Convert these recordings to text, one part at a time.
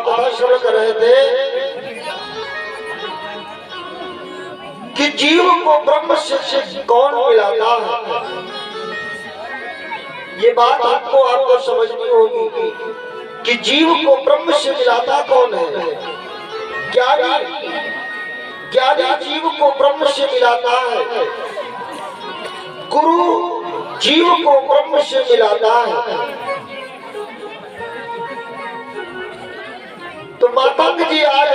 आप कथा शुरू कर रहे थे कि जीव को ब्रह्म से कौन मिलाता है। ये बात आपको समझनी होगी कि जीव को ब्रह्म से मिलाता कौन है। ज्ञानी जीव को ब्रह्म से मिलाता है, गुरु जीव को ब्रह्म से मिलाता है। तो मातंग जी आज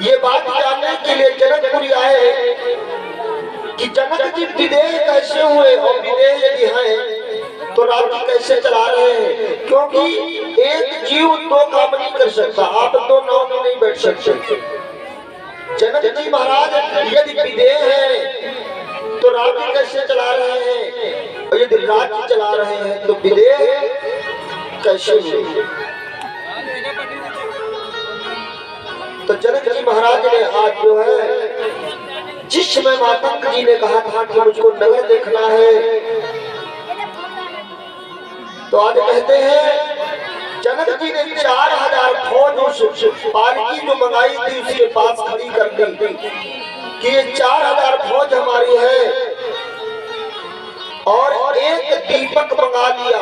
ये बात जानने के लिए जनकपुरी आए कि जनक जी विदेह कैसे हुए और विदेह यदि हैं तो राज्य कैसे चला रहे हैं, क्योंकि एक जीव दो काम नहीं कर सकता। आप दो नाव में नहीं बैठ सकते। जनक जी महाराज यदि विदेह है तो राज्य कैसे चला रहे हैं, और यदि राज्य चला रहे हैं तो विदेह कैसे हुए। तो जनक जी महाराज ने आज जो है, जिस समय मातंग जी ने कहा था कि मुझको नगर देखना है, तो आज कहते हैं जनक जी ने 4000 फौज उस पालकी जो मंगाई थी उसके पास खड़ी कर दी कि ये 4000 फौज हमारी है, और एक दीपक मंगा दिया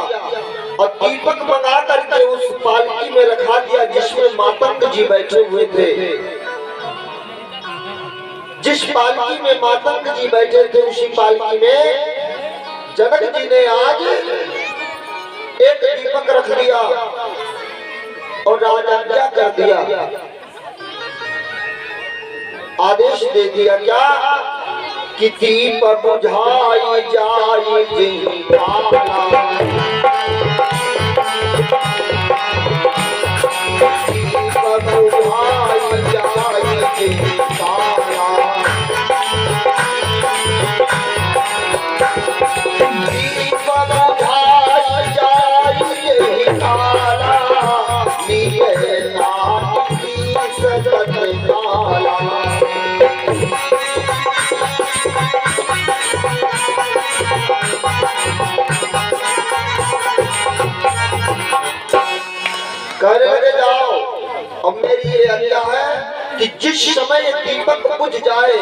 और दीपक मंगा करके उस पालकी में रखा दिया जिसमें मातंग जी बैठे हुए थे। जिस पालकी में मातंग जी बैठे थे उसी पालकी में जनक जी ने आज एक दीपक रख दिया और राजाज्ञा कर दिया, आदेश दे दिया क्या कि दीप बुझाई जाए जिंदाला, दीप बुझाई जाए जिंदाला, दीप बुझाई जाए जिंदाला, लिए नाथ की सदत माला। करे जाओ। अब मेरी ये आज्ञा है कि जिस समय दीपक बुझ जाए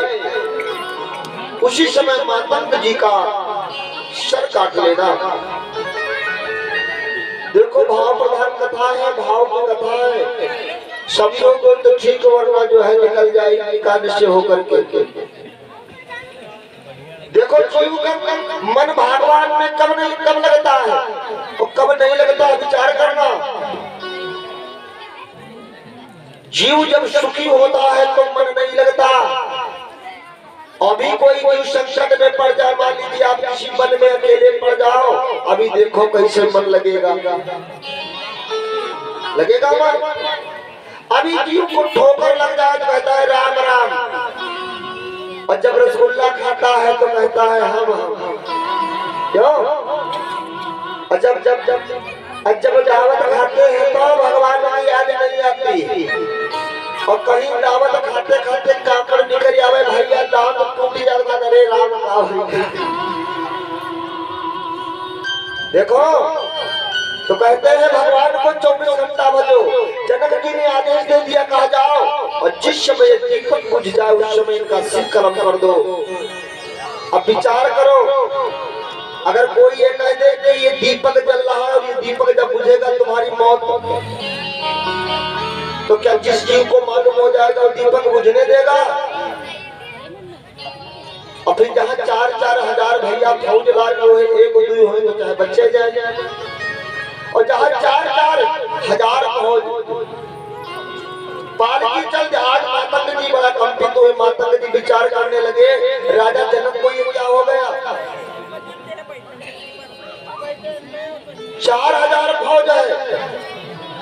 उसी समय मातंग जी का सर काट लेना। देखो भाव प्रधान कथा है, भाव की कथा है। सब लोगों तो ठीक वरना जो है निकल जाएगी कान से होकर के। देखो जीव का मन भगवान में कब लगता है और कब नहीं लगता है, विचार करना। जीव जब सुखी होता है तो मन नहीं लगता। अभी कोई जीव संकट में पड़ जाए, मान लीजिए आप किसी वन में अकेले पड़ जाओ, अभी देखो कैसे मन लगेगा। लगेगा मन। अभी जीव को ठोकर लग जाए तो कहता है राम राम, और जब रसगुल्ला खाता है तो कहता है हम। क्यों? और जब दावत खाते हैं तो भगवान की याद नहीं आती, और कहीं दावत खाते खाते काकड़ निकल आवे, भैया दांत टूट जाएगा, अरे राम का। देखो तो कहते हैं भगवान को 24 घंटा बजो। जनक जी ने आदेश दे दिया, कहा जाओ और जिस समय दीपक बुझ जाए उस समय इनका सिर कलम कर दो। अब विचार करो, अगर कोई ये कह दे कि ये दीपक जल रहा है और ये दीपक जब बुझेगा तुम्हारी मौत, तो क्या जिस जीव को मालूम हो जाएगा वो दीपक बुझने देगा? और फिर जहाँ 4-4 हजार भैया फौज लाए हुए, एक दुई हुए तो चाहे बच्चे जाए, और जहाँ 4-4 हजार फौज पालकी चल। आज मातंग जी बड़ा कंपित हुए। मातंग जी विचार करने लगे, राजा जनक को ये क्या हो गया? 4000 फौज है,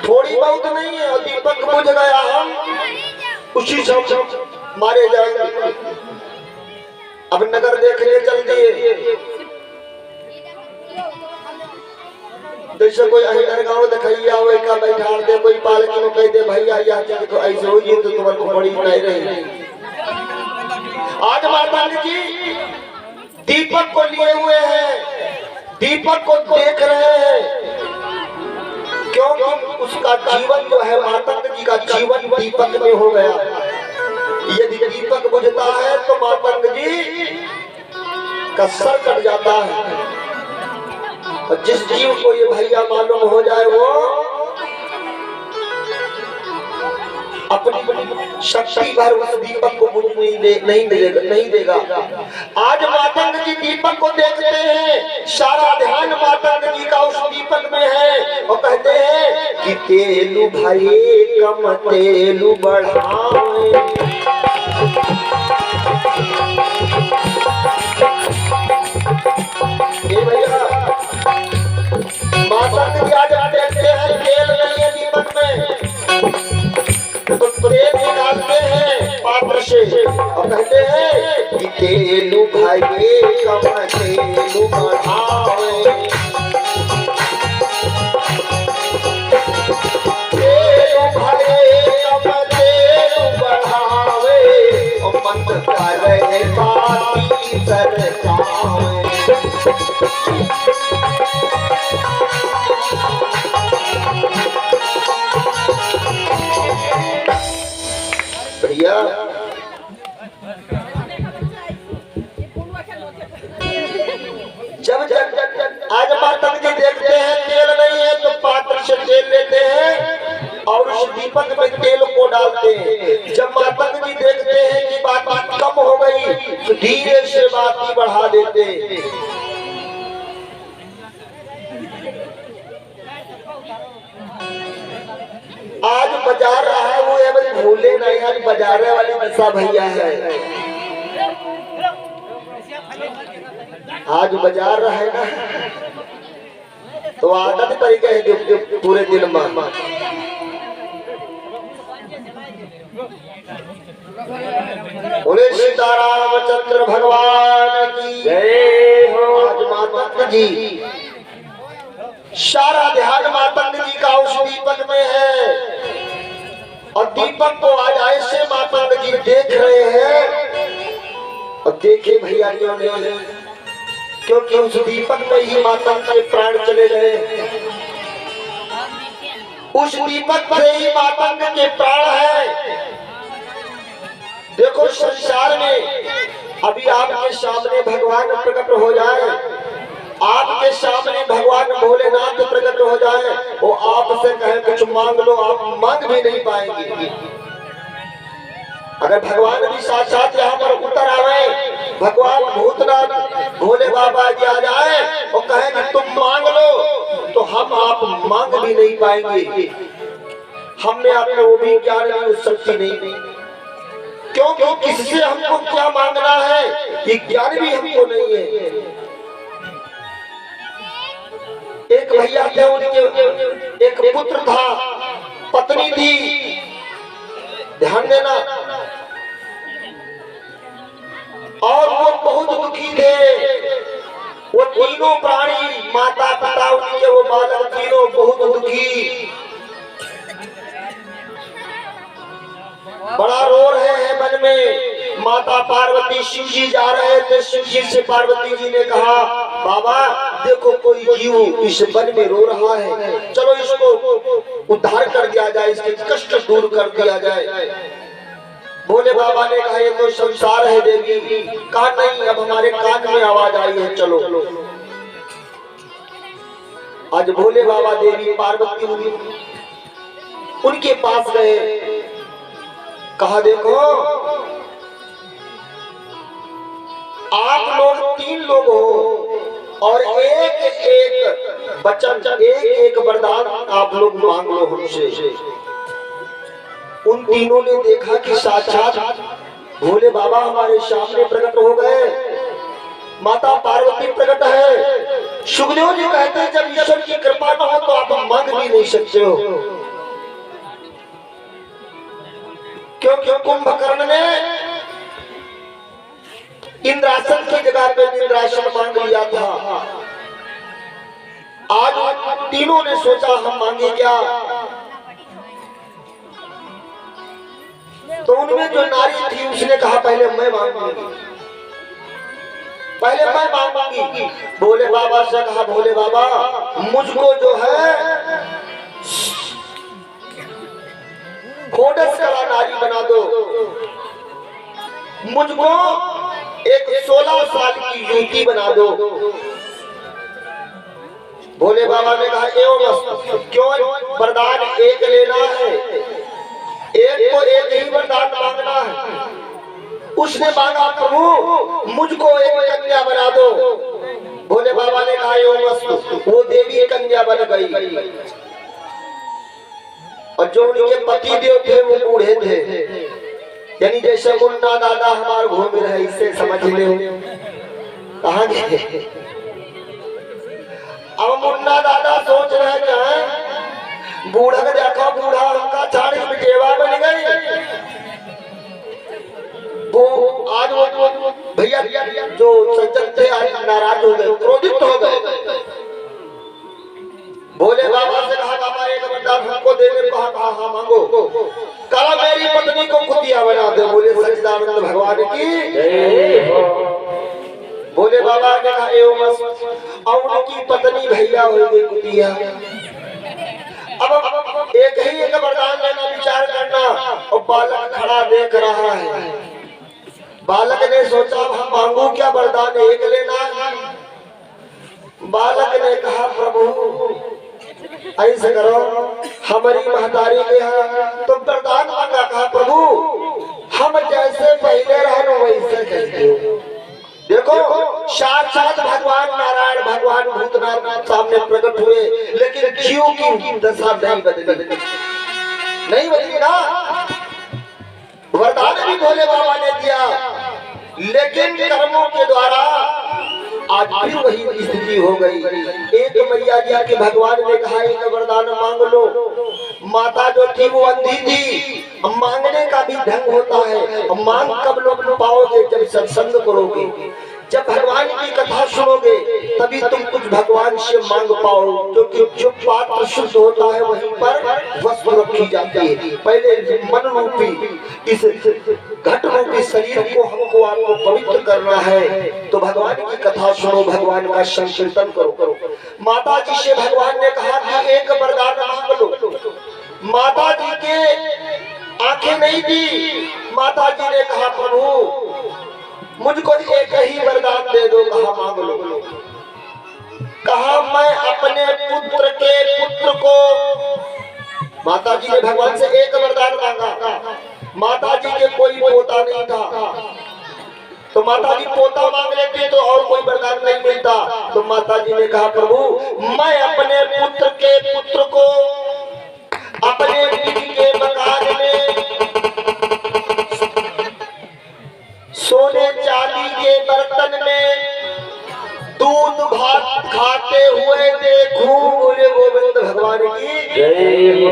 थोड़ी बहुत नहीं है, और दीपक बुझ गया, हम उसी सब मारे जाएंगे। अब नगर देखने चल दिए। जैसे कोई अहिर गाँव दिखाइया हुए का बैठा दे, कोई पालकी में कह दे भैया यह देखो ऐसे हो जी तो तुम्हारे को बड़ी नहीं रही। आज माता जी दीपक को लिए हुए हैं, दीपक को देख रहे हैं। क्योंकि उसका जीवन जो है मातंग जी का जीवन दीपक में हो गया। यदि दीपक बुझता है तो मातंग जी का सर कट जाता है। और जिस जीव को ये भैया मालूम हो जाए वो अपनी शक्ति भर उस दीपक को बुझ नहीं देगा। आज मातंग जी दीपक को देखते हैं, सारा ध्यान मातंग जी का उस दीपक में है और कहते हैं कि तेलु भाई कम तेलु बढ़ाए। भैया मातंग जी आज देखते हैं तेल नहीं है दीपक में तो तेल निकालते हैं पात्र से और कहते हैं कि तेलु भाई कम तेलु बढ़ावे। तेलु भाई कम तेलु बढ़ावे और मन करे बाती सरकावे। भैया जब आज मातंग जी देखते हैं तेल नहीं है तो पात्र से तेल लेते हैं और उस दीपक में तेल को डालते हैं। जब मातंग जी देखते हैं कि बाती कम हो गई तो धीरे से बाती बढ़ा देते हैं। आज बाजार रहा है वो है भाई भूले नहीं, आज बाजारे वाली नशा भैया है। आज बाजार रहा है ना तो आदत पड़ गई है पूरे दिन में। बोले सीतारामचंद्र भगवान की जय हो। आज मातंग जी सारा ध्यान मातंग जी का उस दीपक में है और दीपक को आज ऐसे मातंग जी देख रहे हैं। और देखे भैया क्यों नहीं, क्योंकि उस दीपक में ही मातंग के प्राण चले गए। उस दीपक से ही मातंग के प्राण है। देखो संसार में अभी आपके सामने भगवान प्रकट हो जाए, आपके सामने भगवान भोलेनाथ प्रकट हो जाए, वो आपसे कहे कुछ मांग लो, आप मांग भी नहीं पाएंगे। अगर भगवान भी साक्षात यहाँ पर उतर आवे, भगवान भूतनाथ भोले बाबा जी आ जाए और कहे कि तुम मांग लो तो हम आप मांग भी नहीं पाएंगे। हमने आपने वो भी ज्ञान नहीं, शक्ति नहीं। क्यों किससे हमको क्या मांगना है ये ज्ञान भी हमको नहीं है। एक भैया थे, उनके एक पुत्र था, पत्नी थी, ध्यान देना, और वो बहुत दुखी थे। वो तीनों प्राणी माता पिता उनके वो बालक तीनों बहुत दुखी, बड़ा रो रहे हैं मन में। माता पार्वती शिव जी जा रहे थे, शिव जी से पार्वती जी ने कहा बाबा देखो कोई जीव इस वन में रो रहा है, चलो इसको उद्धार कर दिया जाए, इसके कष्ट दूर कर दिया जाए। भोले बाबा ने कहा ये तो संसार है देवी। कहा नहीं, अब हमारे कान में आवाज आई है, चलो। आज भोले बाबा देवी पार्वती उनके पास गए, कहा देखो आप लोग 3 लोग हो और एक एक वचन, एक एक वरदान आप लोग मांग लो हमसे। उन तीनों ने देखा कि साक्षात भोले बाबा हमारे सामने प्रकट हो गए, माता पार्वती प्रकट है। सुखदेव जी कहते हैं जब ईश्वर की कृपा न हो तो आप मांग भी नहीं सकते हो। क्योंकि कुंभकर्ण ने इंद्रासन की जगह पे इंद्रासन मांग लिया था। आज तीनों ने सोचा हम मांगे क्या, तो उनमें जो नारी थी उसने कहा पहले मैं मांगूंगी, पहले मैं मांगूंगी। भोले बाबा से कहा भोले बाबा मुझको जो है खोडस कला नारी बना दो, मुझको एक 16 साल की युवती बना दो। भोले बाबा ने कहा एवं क्यों, वरदान एक लेना है, एक को एक ही वरदान मांगना है। उसने मांगा प्रभु मुझको एक कन्या बना दो। भोले बाबा ने कहा एवं, वो देवी कन्या बन गई। और जो उनके पति देव थे वो बूढ़े थे, यानी जैसे मुन्ना दादा हमारे घूम रहे, इससे समझ ले कहाँ गए। अब मुन्ना दादा सोच रहे हैं बूढ़ा का देखा, बूढ़ा उनका छाड़ी बिटेवा बन गई। वो आज वो भैया जो सज्जन थे आज नाराज हो गए, क्रोधित हो गए। भोले बाबा से कहा बाबा एक वरदान हमको देने, कहा हाँ मांगो। कहा मेरी पत्नी को कुतिया बना दो। बोले सच्चिदानंद भगवान की। भोले बाबा ने कहा एवं, और उनकी पत्नी भैया हो गई कुतिया। अब एक ही एक वरदान लेना, विचार करना। और बालक खड़ा देख रहा है। बालक ने सोचा हम मांगू क्या, वरदान एक लेना है। बालक ने कहा प्रभु ऐसे करो, हमारी महतारी के यहाँ तुम वरदान मांगा। कहा प्रभु हम जैसे पहले रहे वैसे कहते हो। देखो साक्षात भगवान नारायण भगवान भूतनाथ सामने प्रकट हुए, लेकिन जीव की दशा नहीं बदली, नहीं बदली ना। वरदान भी भोले बाबा ने दिया, लेकिन कर्मों के द्वारा आज फिर वही स्थिति हो गई। एक मैया जी के भगवान ने कहा एक वरदान मांग लो। माता जो थी वो अंधी थी, मांगने का भी ढंग होता है। मांग कब लोग पाओगे, जब सत्संग करोगे, जब भगवान की कथा सुनोगे, तभी तुम कुछ भगवान से मांग पाओ। क्योंकि जो पात्र शुद्ध होता है वहीं पर वस्तु रखी जाती है। पहले मन रूपी इस घट रूपी शरीर को हमको आपको पवित्र करना है, तो भगवान की कथा सुनो, भगवान का संकीर्तन करो। माता जी से भगवान ने कहा कि एक वरदान मांग लो। माता जी के आंखें नहीं दी। माता जी ने कहा प्रभु मुझको एक ही वरदान दे दो। कहा मांग लो। कहा मैं अपने पुत्र के पुत्र को, माता जी ने भगवान से एक वरदान मांगा। माता जी के कोई पोता नहीं था, तो माता जी पोता मांग लेती तो और कोई वरदान नहीं मिलता। तो माता जी ने कहा प्रभु मैं अपने पुत्र के पुत्र को अपने बीवी के मकान में सोने चांदी के बर्तन में दूध भात खाते हुए देखूं। बोले गोविंद भगवान की जय।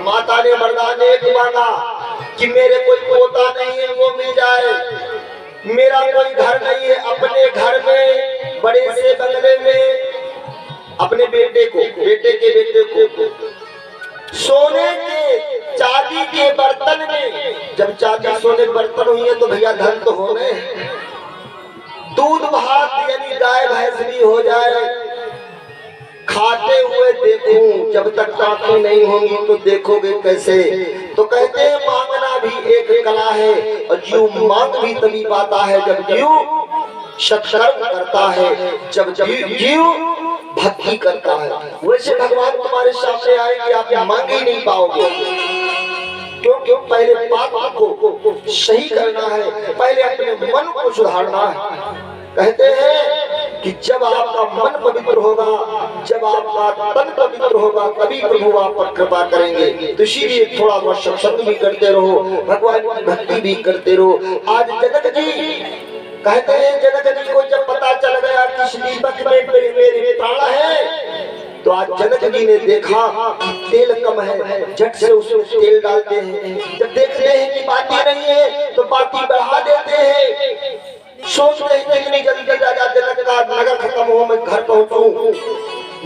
माता ने वरदान एक मांगा कि मेरे कोई पोता नहीं है वो मिल जाए, मेरा कोई घर नहीं है, अपने घर में बड़े से बंगले में अपने बेटे को सोने के चांदी के बर्तन में। जब चांदी सोने के बर्तन हुई है तो भैया धन तो हो गए। दूध भात यानी गाय भैंस भी हो जाए, खाते हुए देखूं। जब तक आंखें नहीं होंगी तो देखोगे कैसे। तो कहते हैं मांगना भी एक कला है, और जीव मांग भी तभी पाता है जब जीव सत्कर्म करता है, जब जीव भक्ति करता है। वैसे भगवान तुम्हारे सामने आएंगे, आप मांग ही नहीं पाओगे। क्यों पहले पाप को सही करना है, पहले अपने मन को सुधारना है। कहते हैं कि जब आपका मन पवित्र होगा, जब आपका तन पवित्र होगा, तभी प्रभु आप पर कृपा करेंगे। तो इसीलिए थोड़ा बहुत सत्संग भी करते रहो, भगवान की भक्ति भी करते रहो। आज जनक जी कहते हैं, जनक जी को जब पता चल गया कि इस दीपक में मेरे प्राण है, तो आज जनक जी ने देखा कि तेल कम है, झट से उसमें तेल डालते हैं। जब देखते हैं कि बाती नहीं है तो बाती बढ़ा देते हैं। सोचते हैं कितनी जल्दी राजा जनक का नगर खत्म हो, मैं घर पहुंचूं,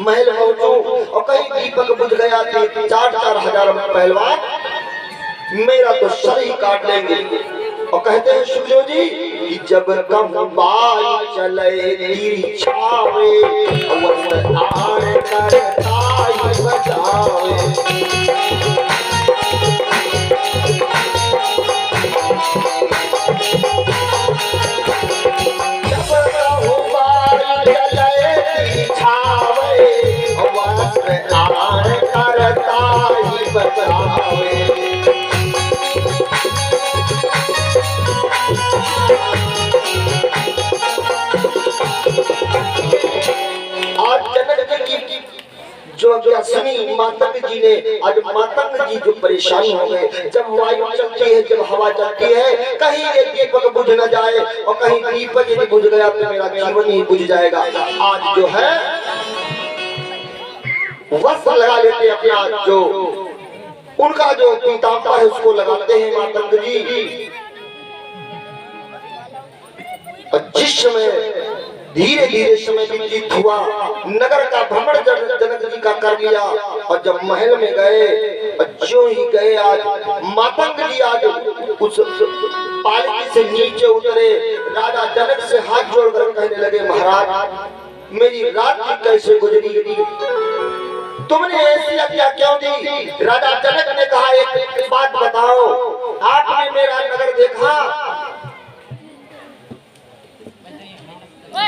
महल पहुंचूं, और कहीं दीपक बुझ गया तो 4-4 हजार पहलवान मेरा तो सर ही काट लेंगे। और कहते हैं सुखदेव जी कि जब कम बाल चले तीर छावे, अवसर आड़ करता ही बचा बतलावे। जब रहु बारी जलती छावे, वस्त्र आन करता ही बतलावे। आज जनक जी की जो सुनी मातंग जी ने, आज मातंग जी जो परेशान हो गए। जब वायु चलती है, जब हवा चलती है, कहीं एक दीपक बुझ न जाए, और कहीं दीपक यदि बुझ गया तो मेरा जीवन ही बुझ जाएगा। आज जो है वस्त्र लगा लेते अपना, जो उनका जो पीताम्बर है उसको लगाते हैं मातंग जी। और जिस समय धीरे धीरे समय व्यतीत हुआ, नगर का भ्रमण जनक जी का कर लिया, और जब महल में गए, जो ही गए, आज मातंग जी आज उस पालकी से नीचे उतरे, राजा जनक से हाथ जोड़कर कहने लगे, महाराज मेरी रात कैसे गुजरी, तुमने ऐसी आज्ञा क्यों दी? राजा जनक ने कहा, एक बात बताओ, आपने मेरा नगर देखा?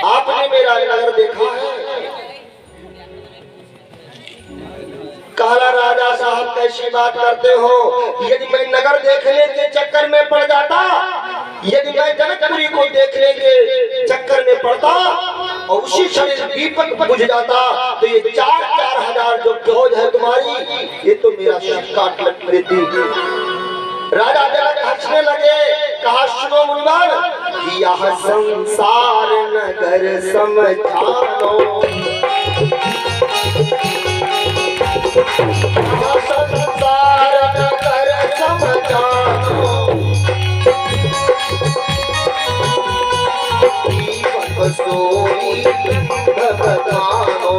आपने मेरा नगर देखा है? कहला, राजा साहब कैसी बात करते हो? यदि मैं नगर देखने के चक्कर में पड़ जाता, यदि मैं जनकपुरी को देखने के चक्कर में पड़ता और उसी क्षण दीपक बुझ जाता, तो ये 4-4 हजार जो फौज है तुम्हारी, ये तो मेरा सिर काट लेती। राजा जनक हंसने लगे, कहा, सुनो मुनिवर, यह संसार नगर समझानो, संसार नगर समझानो, दीपक सोई बतानो।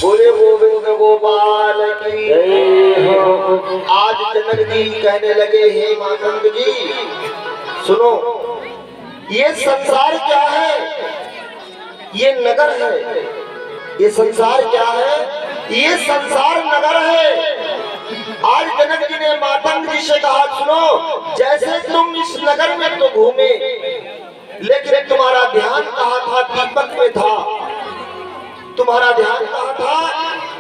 बोले गोविंद गोपाल की जय हो। आज जनक जी कहने लगे, हे मातंग जी सुनो, ये संसार क्या है? ये नगर है। ये संसार क्या है? ये संसार नगर है। आज जनक जी ने मातंग जी से कहा, सुनो, जैसे तुम इस नगर में तो घूमे, लेकिन तुम्हारा ध्यान कहाँ था? दीपक में था। तुम्हारा ध्यान कहाँ था?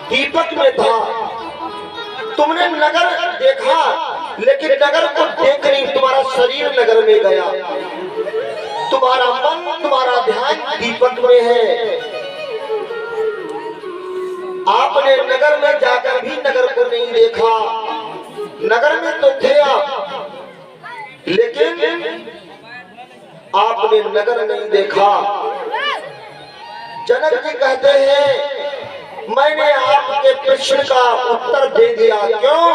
दीपक में था। तुमने नगर देखा, लेकिन नगर को देख नहीं, तुम्हारा शरीर नगर में गया, तुम्हारा मन, तुम्हारा ध्यान दीपक में है। आपने नगर में जाकर भी नगर को नहीं देखा। नगर में तो थे आप, लेकिन आपने नगर नहीं देखा। जनक जी कहते हैं, मैंने आपके प्रश्न का उत्तर दे दिया। क्यों?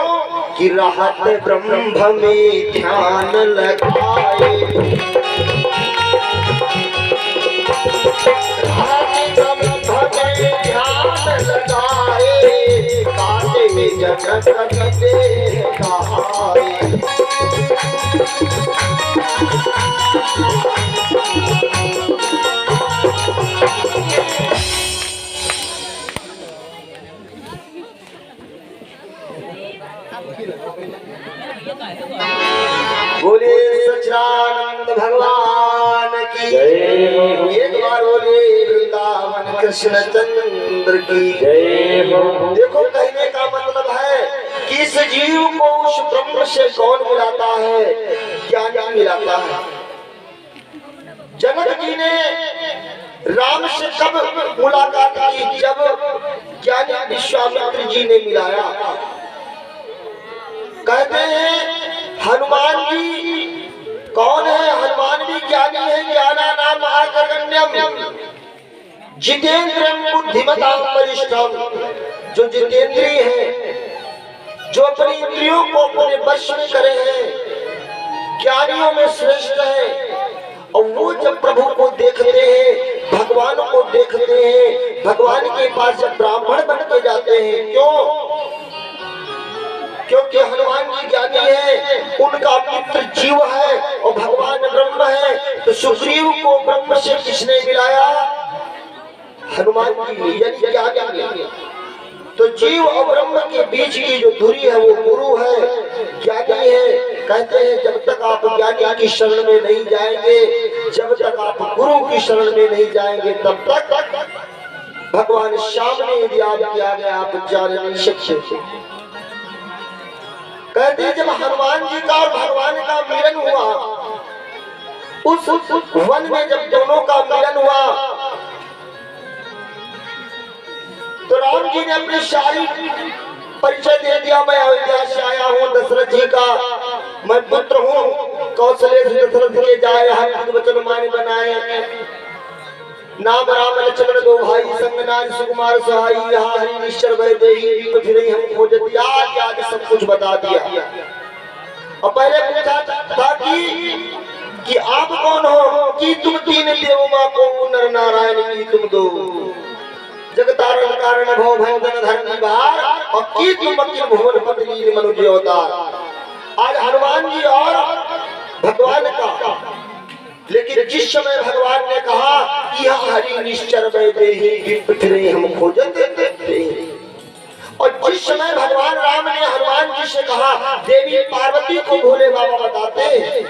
कि राहत ब्रह्म में ध्यान लगाए, राहत ब्रह्म में ध्यान लगाए, काटे में जनक विदेह कहाए। बोले सच्चिदानंद भगवान की जय। एक बार बोले वृंदावन कृष्ण चंद्र की जय हो। देखो, कहने का मतलब है कि इस जीव को उस ब्रह्म से कौन मिलाता है? ज्ञानी मिलाता है। जनक जी ने राम से कब मुलाकात की? जब ज्ञानी विश्वामित्र जी ने मिलाया। कहते हैं हनुमान जी कौन है? हनुमान भी ज्ञानी है। ज्ञाना नाम आगगण्यम जितेंद्रियम बुद्धिमतां वरिष्ठम। जो जितेंद्रिय है, जो अपनी इंद्रियों को अपने वश में करे हैं, ज्ञानियों में श्रेष्ठ है। और वो जब प्रभु को देखते हैं, भगवान को देखते हैं, भगवान के पास जब ब्राह्मण बन के जाते हैं, क्योंकि हनुमान जी ज्ञानी है, उनका मित्र जीव है और भगवान ब्रह्म है। तो सुग्रीव को ब्रह्म से किसने मिलाया? हनुमान जी, यानी ज्ञानी। तो जीव और ब्रह्म के बीच की जो दूरी है वो गुरु है, ज्ञानी है। कहते हैं जब तक आप ज्ञानी की शरण में नहीं जाएंगे, जब तक आप गुरु की शरण में नहीं जाएंगे, तब तक भगवान सामने यदि आपके आगे आप जा नहीं सकते। कहते हैं जब हनुमान जी का और भगवान का मिलन हुआ, उस वन में जब दोनों का मिलन हुआ, तो राम जी ने अपने सारी परिचय दे दिया। मैं अयोध्या से आया हूँ, दशरथ जी का मैं पुत्र हूँ। कौशल्य से दशरथ के जाए, हम वचन मान बनाए। नाम राम लक्ष्मण दो भाई, संग नारी सुकुमार सहाई, यहाँ हरि निश्चर वैदेही, तो फिर हम खोजत याद सब कुछ बता दिया। और पहले पूछा था कि आप कौन हो, कि तुम तीन देवों माँ को नर नारायण की तुम दो, जगतारण कारण भव भंजन धर्म भार, और की तुम अखिल भुवन पति मनुज अवतार। आज हनुमान जी और भगवान का, लेकिन जिस समय भगवान ने कहा यह हरि निश्चर वैदेही, पृथ्वी हम खोजत थे, और जिस समय भगवान राम ने हनुमान जी से कहा देवी पार्वती को भोले बाबा बताते हैं,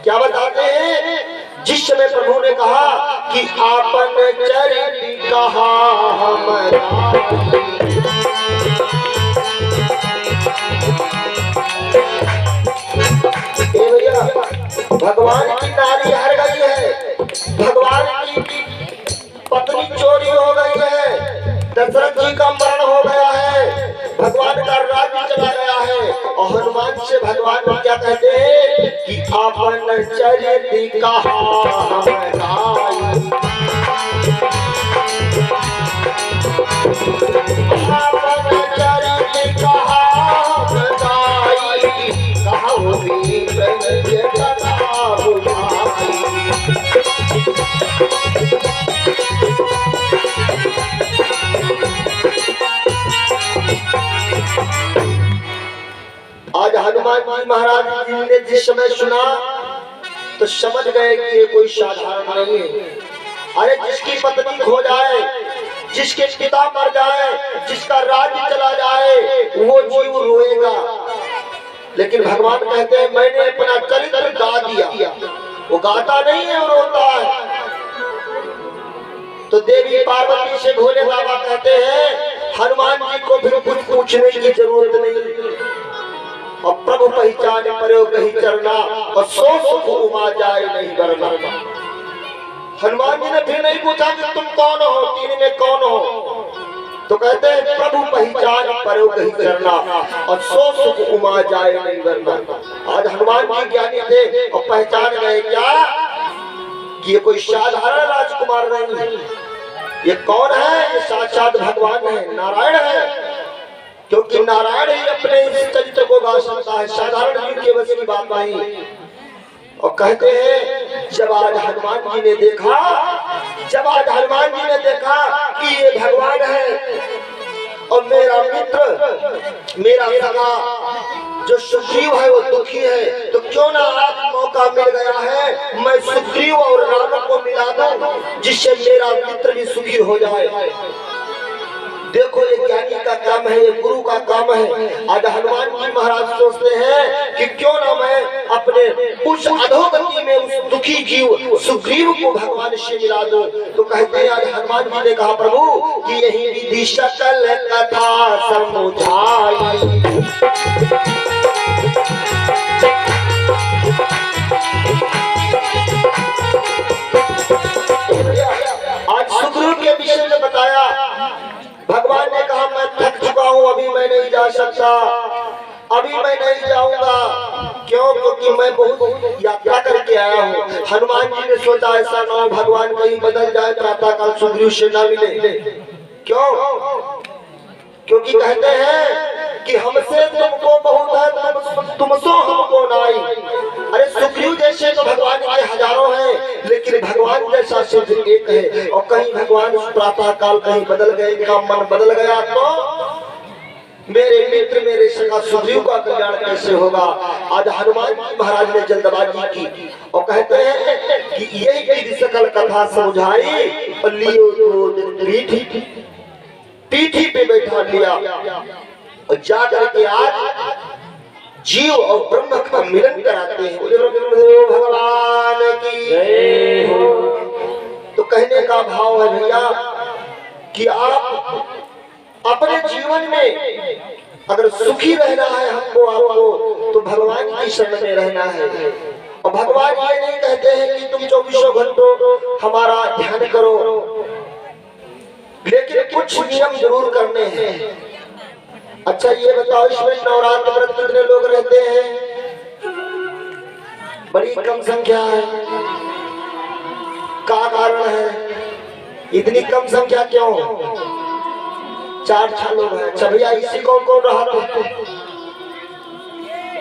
क्या बताते हैं? जिस समय प्रभु ने कहा कि आपन चरित कहा हमारा, भैया भगवान की नारी हर गई है, भगवान की पत्नी चोरी हो गई है, दशरथ जी का मरण हो गया है, भगवान का राज्य चला गया है। और हनुमान से भगवान क्या कहते हैं कि आपन चरित कहा हमारा, आज हनुमान जी महाराज जी ने जिस समय सुना तो समझ गए कि ये कोई साधारण नहीं है। अरे जिसकी पत्नी खो जाए, जिसके पिता मर जाए, जिसका राज्य चला जाए, वो जीव रोएगा। लेकिन भगवान कहते हैं मैंने अपना चरित्र गा दिया। वो गाता नहीं है, वो रोता है। तो देवी पार्वती से भोले बाबा कहते हैं हनुमान जी को फिर कुछ पूछने की जरूरत नहीं, और प्रभु पहचान परो कहीं चरना, और सो सुख उमा जाए नहीं करना। हनुमान जी ने फिर नहीं पूछा कि तुम कौन हो, तीन में कौन हो, तो कहते हैं प्रभु पहचान परो कहीं चरना, और सो सुख उमा जाए नहीं करना। आज हनुमान जी ज्ञानी थे और पहचान गए क्या कि ये कोई साधारण राजकुमार नहीं है, ये कौन है? ये साक्षात भगवान है, नारायण है। क्योंकि नारायण ही अपने इस चरित्र को गा सकता है, साधारण जीव के बस की बात नहीं। और कहते हैं जब आज हनुमान जी ने देखा, जब आज हनुमान जी ने देखा कि ये भगवान है और मेरा मित्र, मेरा सगा जो सुग्रीव है वो दुखी है, तो क्यों ना आज मौका मिल गया है मैं सुग्रीव और राम को मिला दूं, जिससे मेरा मित्र भी सुखी हो जाए। देखो ये ज्ञानी का काम है, ये गुरु का काम है। आज हनुमान जी महाराज सोचते हैं कि क्यों ना मैं अपने उस अधोगति में उस दुखी जीव सुग्रीव को भगवान से मिला दूं। तो कहते हैं आज हनुमान जी ने कहा प्रभु कि यही विधि सकल कथा समझाई। आज सुग्रीव के विषय में बताया, भगवान ने कहा मैं थक चुका हूँ, अभी मैं नहीं जा सकता, अभी मैं नहीं जाऊंगा। क्यों? क्योंकि मैं बहुत यात्रा करके आया हूँ। हनुमान जी ने सोचा ऐसा ना हो भगवान कहीं बदल जाए, प्रातः काल सुग्रीव से ना मिले। क्यों? क्योंकि कहते हैं कि हमसे तुमको बहुत है, तुमसो हमको नाई। अरे सुग्रीव जैसे तो भगवान के हजारों हैं, लेकिन भगवान जैसा सिर्फ एक है। और कहीं भगवान प्रातः काल कहीं बदल गए, इनका मन बदल गया तो मेरे मित्र मेरे सखा सुग्रीव का कल्याण कैसे होगा। आज हनुमान जी महाराज ने जल्दबाजी की और कहते हैं कि यही सकल कथा समझाई और लियो तो पीठी पे बैठा लिया और जाकर के आज जीव और ब्रह्म का मिलन कराते हैं। भगवान की जय हो। तो कहने का भाव है भैया कि आप अपने जीवन में अगर सुखी रहना है हमको आपको, तो भगवान की शरण में रहना है। और भगवान ये नहीं कहते हैं कि तुम 24 घंटों हमारा ध्यान करो, लेकिन कुछ नियम जरूर करने हैं। अच्छा ये बताओ, इसमें नवरात्र व्रत कितने लोग रहते हैं? बड़ी कम संख्या है। क्या कारण है इतनी कम संख्या क्यों? 4-6 लोग हैं। अच्छा भैया इसी कौन कौन रहा था?